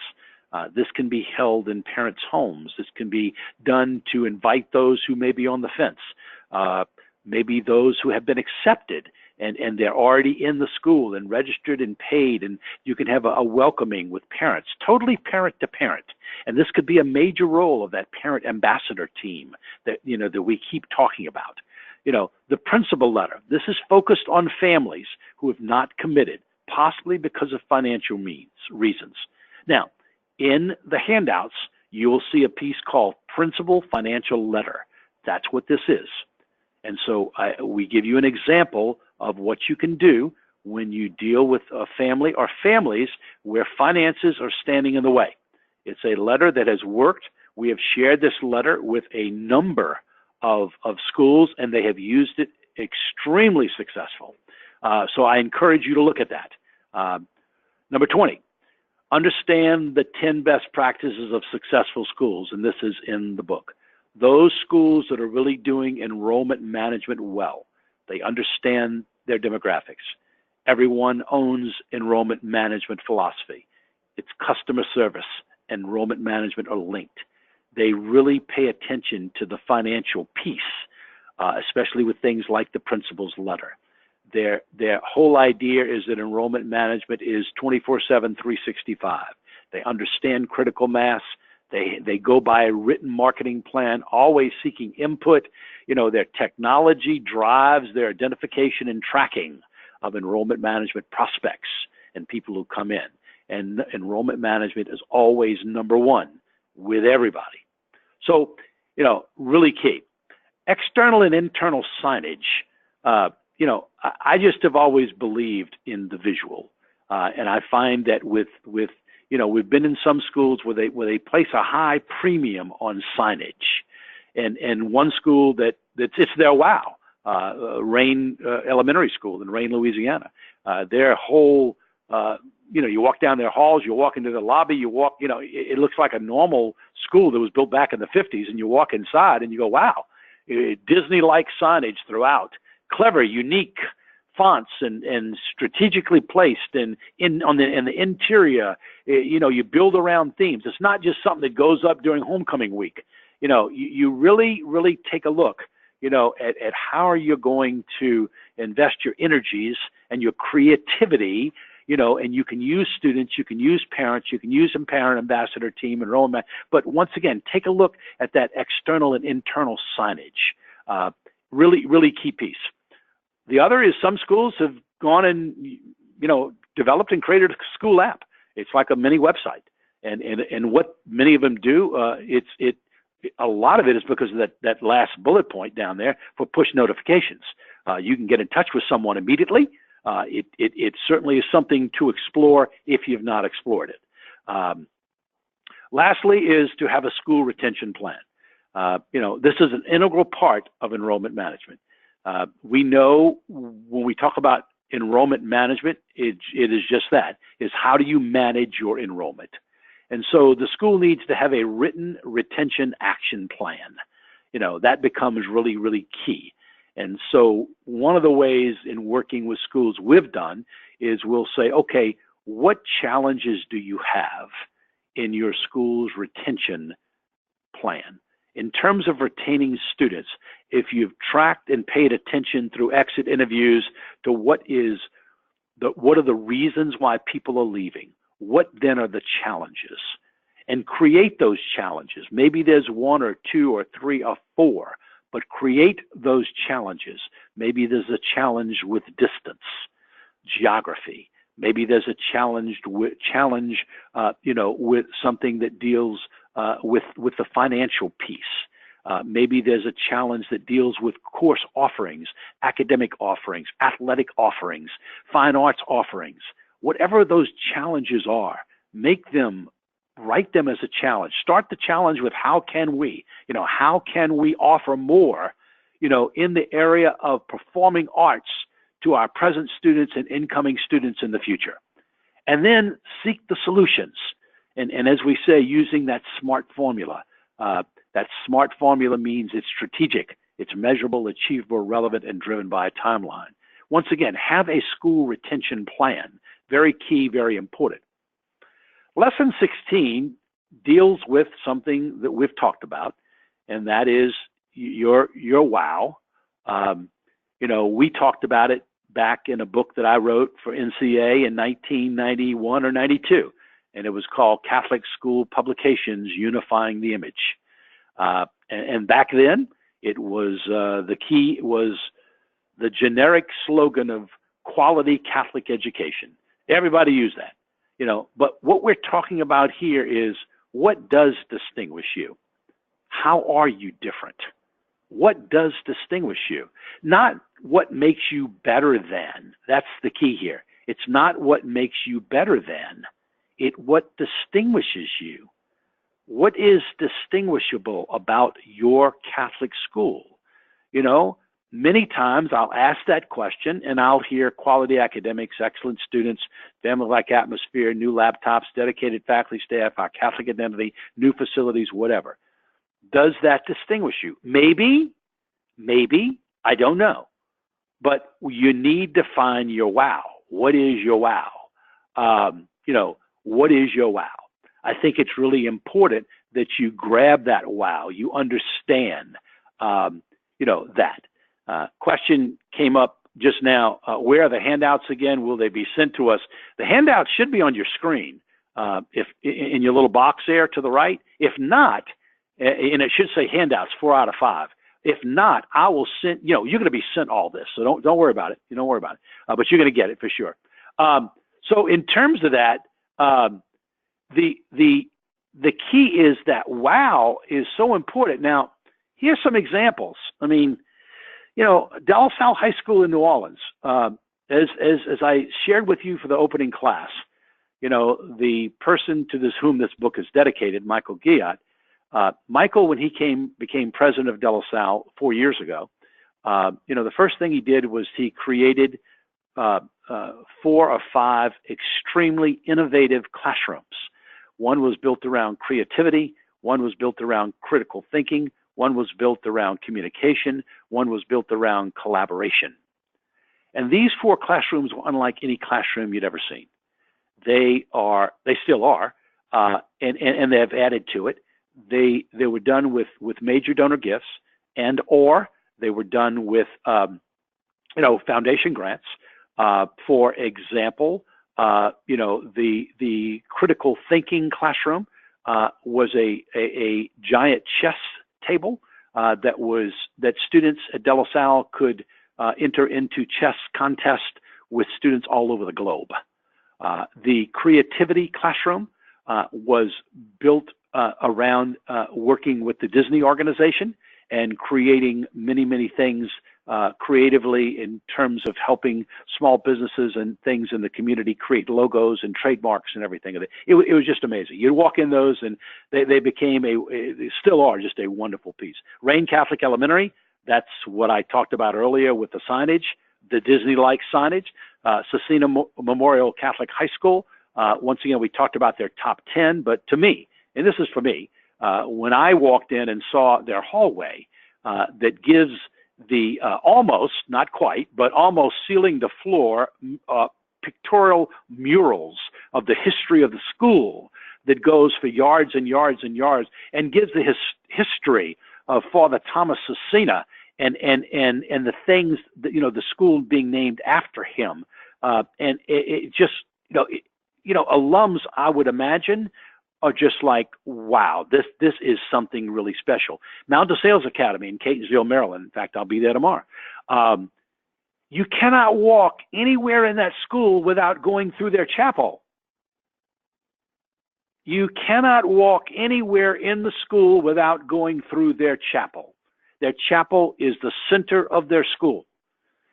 A: This can be held in parents' homes. This can be done to invite those who may be on the fence, maybe those who have been accepted and they're already in the school and registered and paid, and you can have a welcoming with parents, totally parent to parent. And this could be a major role of that parent ambassador team that, that we keep talking about. The principal letter, this is focused on families who have not committed, possibly because of financial reasons. Now, in the handouts, you will see a piece called Principal Financial Letter. That's what this is. And so we give you an example of what you can do when you deal with a family or families where finances are standing in the way. It's a letter that has worked. We have shared this letter with a number of schools, and they have used it extremely successful. So I encourage you to look at that. Number 20, understand the 10 best practices of successful schools, and this is in the book. Those schools that are really doing enrollment management well, they understand their demographics. Everyone owns enrollment management philosophy. It's customer service, enrollment management are linked. They really pay attention to the financial piece, especially with things like the principal's letter. Their whole idea is that enrollment management is 24/7, 365. They understand critical mass. They go by a written marketing plan, always seeking input. You know, their technology drives their identification and tracking of enrollment management prospects and people who come in. And enrollment management is always number one with everybody. So, you know, really key. External and internal signage. You know, I just have always believed in the visual, and I find that with you know, we've been in some schools where they place a high premium on signage, and one school that's it's their wow, Rain Elementary School in Rain, Louisiana. Their whole you know, you walk down their halls, you walk into the lobby, you walk, you know, it looks like a normal school that was built back in the 50s, and you walk inside and you go, wow, Disney-like signage throughout. Clever, unique fonts and strategically placed and in the interior, you know, you build around themes. It's not just something that goes up during homecoming week. You know, you really take a look, you know, at how are you going to invest your energies and your creativity, you know, and you can use students, you can use parents, you can use a parent ambassador team, enrollment. But once again, take a look at that external and internal signage. Really key piece. The other is some schools have gone and, you know, developed and created a school app. It's like a mini website. And what many of them do, a lot of it is because of that last bullet point down there for push notifications. You can get in touch with someone immediately. It certainly is something to explore if you've not explored it. Lastly is to have a school retention plan. You know, this is an integral part of enrollment management. We know when we talk about enrollment management, it is just that, is how do you manage your enrollment? And so the school needs to have a written retention action plan. You know, that becomes really key. And so one of the ways in working with schools we've done is we'll say, okay, what challenges do you have in your school's retention plan? In terms of retaining students, if you've tracked and paid attention through exit interviews to what are the reasons why people are leaving, what then are the challenges? And create those challenges. Maybe there's one or two or three or four, but create those challenges. Maybe there's a challenge with distance, geography. Maybe there's a challenge with you know, with something that deals with the financial piece. Maybe there's a challenge that deals with course offerings, academic offerings, athletic offerings, fine arts offerings. Whatever those challenges are, write them as a challenge. Start the challenge with how can we offer more, you know, in the area of performing arts to our present students and incoming students in the future. And then seek the solutions. And as we say, using that SMART formula. That SMART formula means it's strategic, it's measurable, achievable, relevant, and driven by a timeline. Once again, have a school retention plan. Very key, very important. Lesson 16 deals with something that we've talked about, and that is your wow. You know, we talked about it back in a book that I wrote for NCA in 1991 or 92, and it was called Catholic School Publications Unifying the Image. And back then, it was the key was the generic slogan of quality Catholic education. Everybody used that, you know. But what we're talking about here is what does distinguish you? How are you different? What does distinguish you? Not what makes you better than. That's the key here. It's not what makes you better than. It's what distinguishes you. What is distinguishable about your Catholic school? You know, many times I'll ask that question and I'll hear quality academics, excellent students, family-like atmosphere, new laptops, dedicated faculty staff, our Catholic identity, new facilities, whatever. Does that distinguish you? Maybe, I don't know. But you need to find your wow. What is your wow? What is your wow? I think it's really important that you grab that wow. You understand, that. Question came up just now. Where are the handouts again? Will they be sent to us? The handouts should be on your screen, if in your little box there to the right. If not, and it should say handouts 4 out of 5. If not, I will send. You're going to be sent all this, so don't worry about it. Don't worry about it. But you're going to get it for sure. So in terms of that, the key is that wow is so important. Now, here's some examples. I mean, De La Salle High School in New Orleans, as I shared with you for the opening class, the person to whom this book is dedicated, Michael Guillat. Michael, when he became president of De La Salle 4 years ago, the first thing he did was he created 4 or 5 extremely innovative classrooms. One was built around creativity, one was built around critical thinking, one was built around communication, one was built around collaboration. And these 4 classrooms were unlike any classroom you'd ever seen. They still are, and they have added to it. They were done with major donor gifts, or they were done with foundation grants. For example, the critical thinking classroom was a giant chess table that students at De La Salle could enter into chess contests with students all over the globe. The creativity classroom was built around working with the Disney organization and creating many things creatively in terms of helping small businesses and things in the community create logos and trademarks and everything. It was just amazing. You'd walk in those and they became they still are just a wonderful piece. Rain Catholic Elementary, that's what I talked about earlier with the signage, the Disney-like signage. Cecina Memorial Catholic High School, once again, we talked about their top 10, but to me, and this is for me, when I walked in and saw their hallway that gives the almost, not quite, but almost ceiling to floor pictorial murals of the history of the school that goes for yards and yards and yards and gives the history of Father Thomas Cecina and the things that, the school being named after him. And it just, alums, I would imagine, are just like, wow, this is something really special. Mount DeSales Academy in Catonsville, Maryland. In fact, I'll be there tomorrow. You cannot walk anywhere in that school without going through their chapel. You cannot walk anywhere in the school without going through their chapel. Their chapel is the center of their school.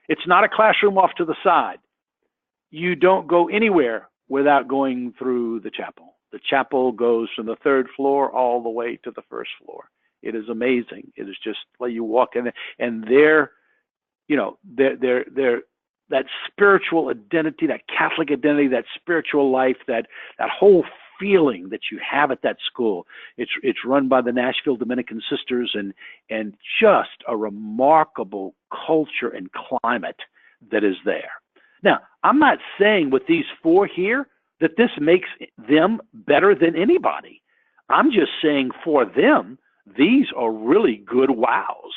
A: It's not a classroom off to the side. You don't go anywhere without going through the chapel. The chapel goes from the 3rd floor all the way to the 1st floor. It is amazing. It is just like you walk in and their that spiritual identity, that Catholic identity, that spiritual life, that whole feeling that you have at that school. It's run by the Nashville Dominican Sisters and just a remarkable culture and climate that is there. Now, I'm not saying with these 4 here that this makes them better than anybody. I'm just saying for them, these are really good wows.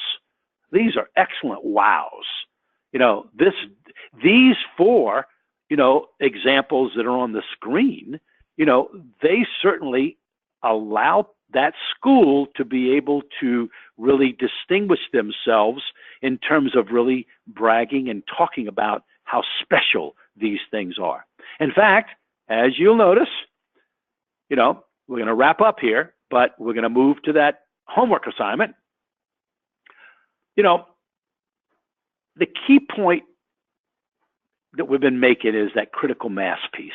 A: These are excellent wows. These 4, examples that are on the screen, they certainly allow that school to be able to really distinguish themselves in terms of really bragging and talking about how special these things are. In fact, as you'll notice, we're going to wrap up here, but we're going to move to that homework assignment. The key point that we've been making is that critical mass piece.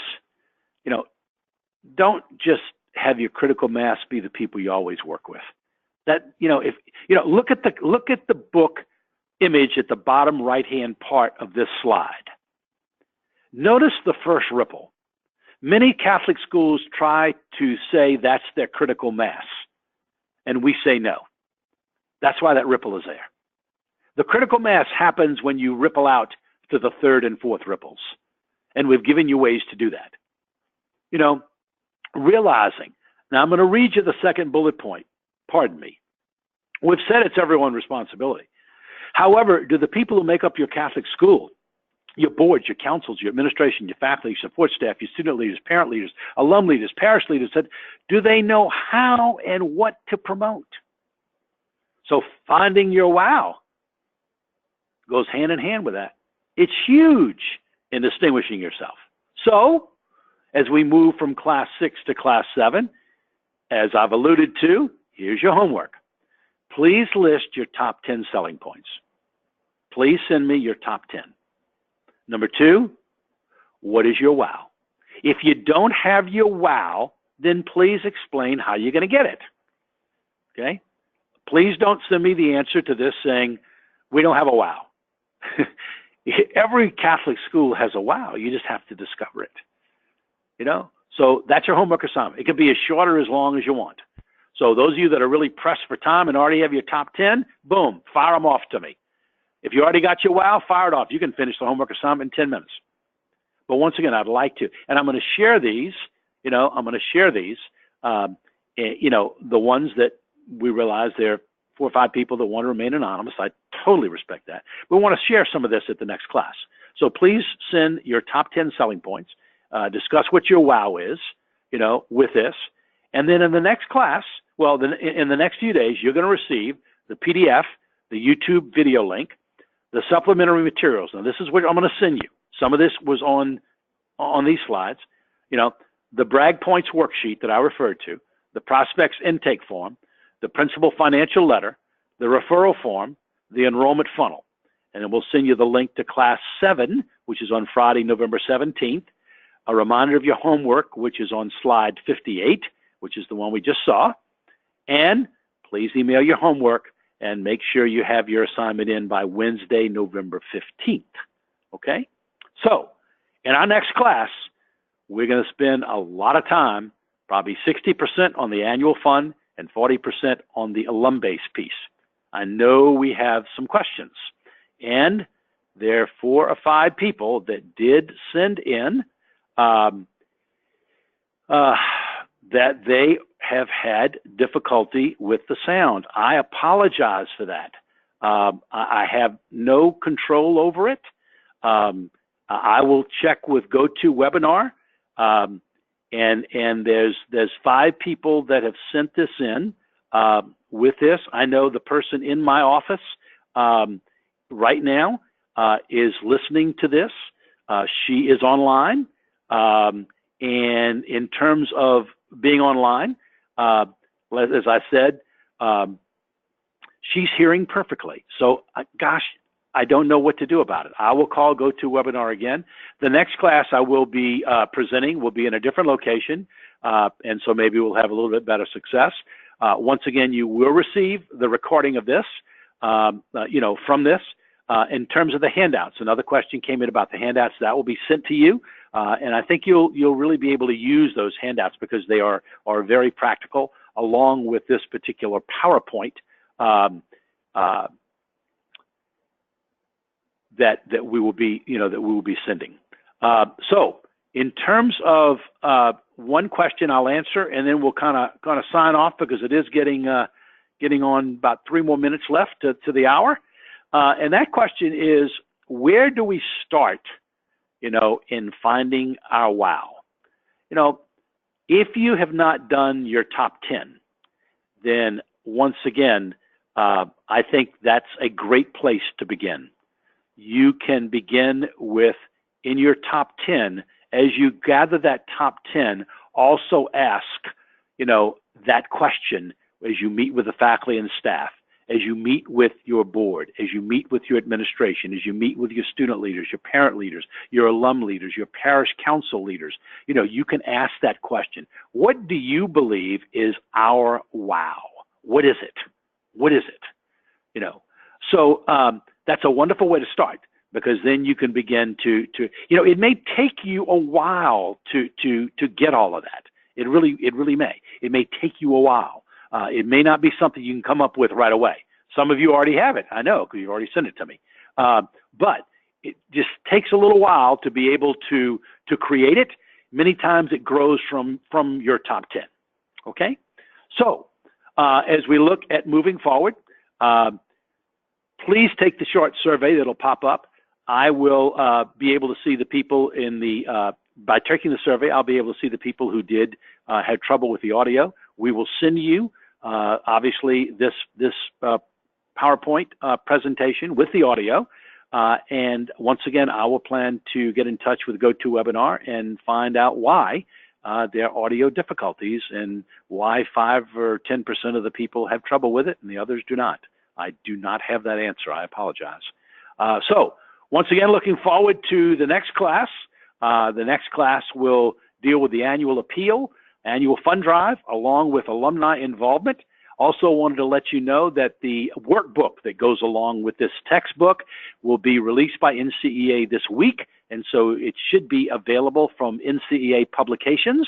A: Don't just have your critical mass be the people you always work with. That, look at the book image at the bottom right-hand part of this slide. Notice the first ripple. Many Catholic schools try to say that's their critical mass, and we say no. That's why that ripple is there. The critical mass happens when you ripple out to the third and fourth ripples, and we've given you ways to do that. You know, realizing, now I'm going to read you the second bullet point, pardon me. We've said it's everyone's responsibility. However, do the people who make up your Catholic school, your boards, your councils, your administration, your faculty, your support staff, your student leaders, parent leaders, alum leaders, parish leaders, do they know how and what to promote? So finding your wow goes hand in hand with that. It's huge in distinguishing yourself. So as we move from class 6 to class 7, as I've alluded to, here's your homework. Please list your top 10 selling points. Please send me your top 10. Number 2, what is your wow? If you don't have your wow, then please explain how you're going to get it. Okay? Please don't send me the answer to this saying, we don't have a wow. Every Catholic school has a wow. You just have to discover it. You know? So that's your homework assignment. It can be as short or as long as you want. So those of you that are really pressed for time and already have your top 10, boom, fire them off to me. If you already got your wow, fire it off. You can finish the homework assignment in 10 minutes. But once again, I'd like to. And I'm going to share these, you know, the ones that we realize there are 4 or 5 people that want to remain anonymous. I totally respect that. We want to share some of this at the next class. So please send your top 10 selling points. Discuss what your wow is, you know, with this. And then in the next class, well, in the next few days, you're going to receive the PDF, the YouTube video link, the supplementary materials. Now, this is what I'm going to send you. Some of this was on these slides. You know, the brag points worksheet that I referred to, the prospects intake form, the principal financial letter, the referral form, the enrollment funnel. And then we'll send you the link to class 7, which is on Friday, November 17th, a reminder of your homework, which is on slide 58, which is the one we just saw. And please email your homework and make sure you have your assignment in by Wednesday, November 15th. Okay? So, in our next class, we're going to spend a lot of time, probably 60% on the annual fund and 40% on the alum base piece. I know we have some questions, and there are 4 or 5 people that did send in that they have had difficulty with the sound. I apologize for that. I have no control over it. I will check with GoToWebinar, and there's 5 people that have sent this in with this. I know the person in my office right now is listening to this. She is online, and in terms of being online, as I said, she's hearing perfectly. So, gosh, I don't know what to do about it. I will call GoToWebinar again. The next class I will be presenting will be in a different location, and so maybe we'll have a little bit better success. Once again, you will receive the recording of this, from this. In terms of the handouts, another question came in about the handouts. That will be sent to you, and I think you'll really be able to use those handouts because they are very practical, along with this particular PowerPoint that we will be sending. So in terms of one question, I'll answer, and then we'll kind of sign off because it is getting on about 3 more minutes left to the hour. And that question is, where do we start, in finding our wow? If you have not done your top 10, then once again, I think that's a great place to begin. You can begin with, in your top 10, as you gather that top 10, also ask, that question as you meet with the faculty and staff, as you meet with your board, as you meet with your administration, as you meet with your student leaders, your parent leaders, your alum leaders, your parish council leaders. You can ask that question. What do you believe is our wow? What is it? What is it? So that's a wonderful way to start, because then you can begin to it may take you a while to get all of that. It really may. It may take you a while. It may not be something you can come up with right away. Some of you already have it, I know, because you've already sent it to me. But it just takes a little while to be able to create it. Many times it grows from your top 10. Okay? So as we look at moving forward, please take the short survey that'll pop up. I will be able to see the people in the, by taking the survey, I'll be able to see the people who did have trouble with the audio. We will send you, obviously, this PowerPoint presentation with the audio. And once again, I will plan to get in touch with GoToWebinar and find out why there are audio difficulties and why 5 or 10% of the people have trouble with it and the others do not. I do not have that answer. I apologize. So once again, looking forward to the next class. The next class will deal with the annual appeal, annual fund drive, along with alumni involvement. Also wanted to let you know that the workbook that goes along with this textbook will be released by NCEA this week, and so it should be available from NCEA Publications.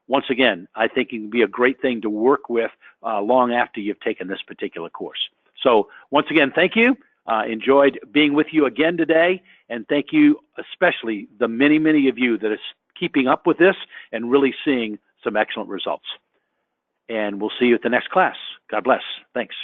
A: Once again, I think it can be a great thing to work with long after you've taken this particular course. So once again, thank you. Enjoyed being with you again today, and thank you especially the many, many of you that are keeping up with this and really seeing some excellent results. And we'll see you at the next class. God bless. Thanks.